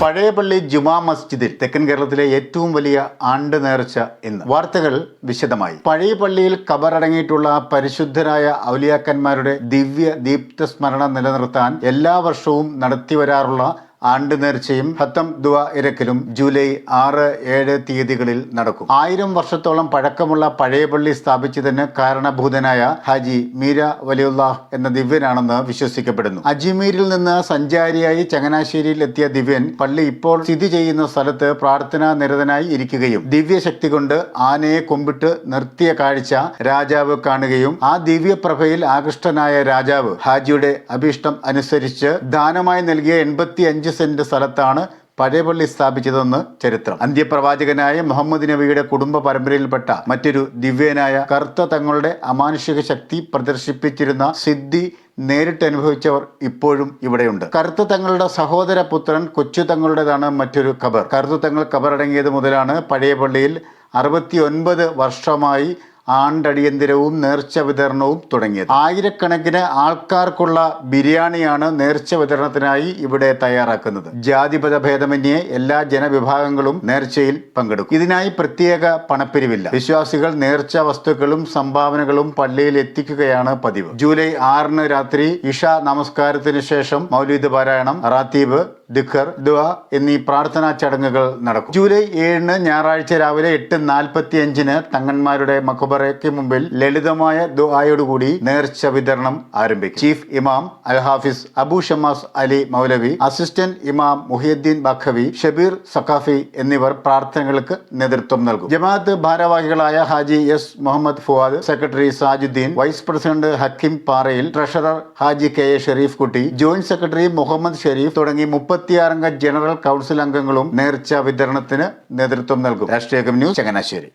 പഴയപള്ളി ജുമാ മസ്ജിദിൽ തെക്കൻ കേരളത്തിലെ ഏറ്റവും വലിയ ആണ്ട് നേർച്ച ഇന്ന്. വാർത്തകൾ വിശദമായി. പഴയ പള്ളിയിൽ ഖബറടങ്ങിയിട്ടുള്ള പരിശുദ്ധരായ ഔലിയാക്കന്മാരുടെ ദിവ്യ ദീപ്ത സ്മരണ നിലനിർത്താൻ എല്ലാ വർഷവും നടത്തിവരാറുള്ള ആണ്ട് നേർച്ചയും ഹത്തം ദുആ ഇരക്കലും ജൂലൈ 6, 7 തീയതികളിൽ നടക്കും. 1000 വർഷത്തോളം പഴക്കമുള്ള പഴയ പള്ളി സ്ഥാപിച്ചതിന് കാരണഭൂതനായ ഹാജി മീര വലിയുല്ലാഹ് എന്ന ദിവ്യനാണെന്ന് വിശ്വസിക്കപ്പെടുന്നു. അജ്മീരിൽ നിന്ന് സഞ്ചാരിയായി ചങ്ങനാശ്ശേരിയിൽ എത്തിയ ദിവ്യൻ പള്ളി ഇപ്പോൾ സ്ഥിതി ചെയ്യുന്ന സ്ഥലത്ത് പ്രാർത്ഥനാ നിരതനായി ഇരിക്കുകയും ദിവ്യശക്തി കൊണ്ട് ആനയെ കൊമ്പിട്ട് നിർത്തിയ കാഴ്ച രാജാവ് കാണുകയും ആ ദിവ്യപ്രഭയിൽ ആകൃഷ്ടനായ രാജാവ് ഹാജിയുടെ അഭീഷ്ടം അനുസരിച്ച് ദാനമായി നൽകിയ 85 സെന്റ് സ്ഥലത്താണ് പഴയ പള്ളി സ്ഥാപിച്ചതെന്ന് ചരിത്രം. അന്ത്യപ്രവാചകനായ മുഹമ്മദ് നബിയുടെ കുടുംബ പരമ്പരയിൽപ്പെട്ട മറ്റൊരു ദിവ്യനായ കറുത്ത തങ്ങളുടെ അമാനുഷിക ശക്തി പ്രദർശിപ്പിച്ചിരുന്ന സിദ്ധി നേരിട്ട് അനുഭവിച്ചവർ ഇപ്പോഴും ഇവിടെയുണ്ട്. കറുത്ത തങ്ങളുടെ സഹോദര പുത്രൻ കൊച്ചു തങ്ങളുടേതാണ് മറ്റൊരു ഖബർ. കറുത്ത തങ്ങൾ ഖബറടങ്ങിയത് മുതലാണ് പഴയ പള്ളിയിൽ 69 വർഷമായി ആണ്ടടിയന്തിരവും നേർച്ച വിതരണവും തുടങ്ങിയത്. ആയിരക്കണക്കിന് ആൾക്കാർക്കുള്ള ബിരിയാണിയാണ് നേർച്ച വിതരണത്തിനായി ഇവിടെ തയ്യാറാക്കുന്നത്. ജാതിപത ഭേദമന്യേ എല്ലാ ജനവിഭാഗങ്ങളും നേർച്ചയിൽ പങ്കെടുക്കും. ഇതിനായി പ്രത്യേക പണപ്പിരിവില്ല. വിശ്വാസികൾ നേർച്ച വസ്തുക്കളും സംഭാവനകളും പള്ളിയിൽ എത്തിക്കുകയാണ് പതിവ്. ജൂലൈ 6 രാത്രി ഇഷ നമസ്കാരത്തിന് ശേഷം മൗലീദ് പാരായണം, റാത്തീബ്, ദിഖർ, ദുആ എന്നീ പ്രാർത്ഥനാ ചടങ്ങുകൾ നടക്കും. ജൂലൈ 7 ഞായറാഴ്ച രാവിലെ 8:45 തങ്ങന്മാരുടെ മഖബറയ്ക്ക് മുമ്പിൽ ലളിതമായ ദുആയോടുകൂടി നേർച്ച വിതരണം ആരംഭിക്കും. ചീഫ് ഇമാം അൽ ഹാഫിസ് അബു ഷമാസ് അലി മൗലവി, അസിസ്റ്റന്റ് ഇമാം മുഹിയുദ്ദീൻ ബഖവി, ഷബീർ സഖാഫി എന്നിവർ പ്രാർത്ഥനകൾക്ക് നേതൃത്വം നൽകും. ജമാഅത്ത് ഭാരവാഹികളായ Haji S Muhammad Fuad, secretary Sajuddin, vice president Hakkim Parayil, treasurer Haji K A Sherif Kutty, joint secretary Muhammad Sharif തുടങ്ങി 36 അംഗ ജനറൽ കൗൺസിൽ അംഗങ്ങളും നേർച്ച വിതരണത്തിന് നേതൃത്വം നൽകും. രാഷ്ട്രീയ ന്യൂസ് ചങ്ങനാശ്ശേരി.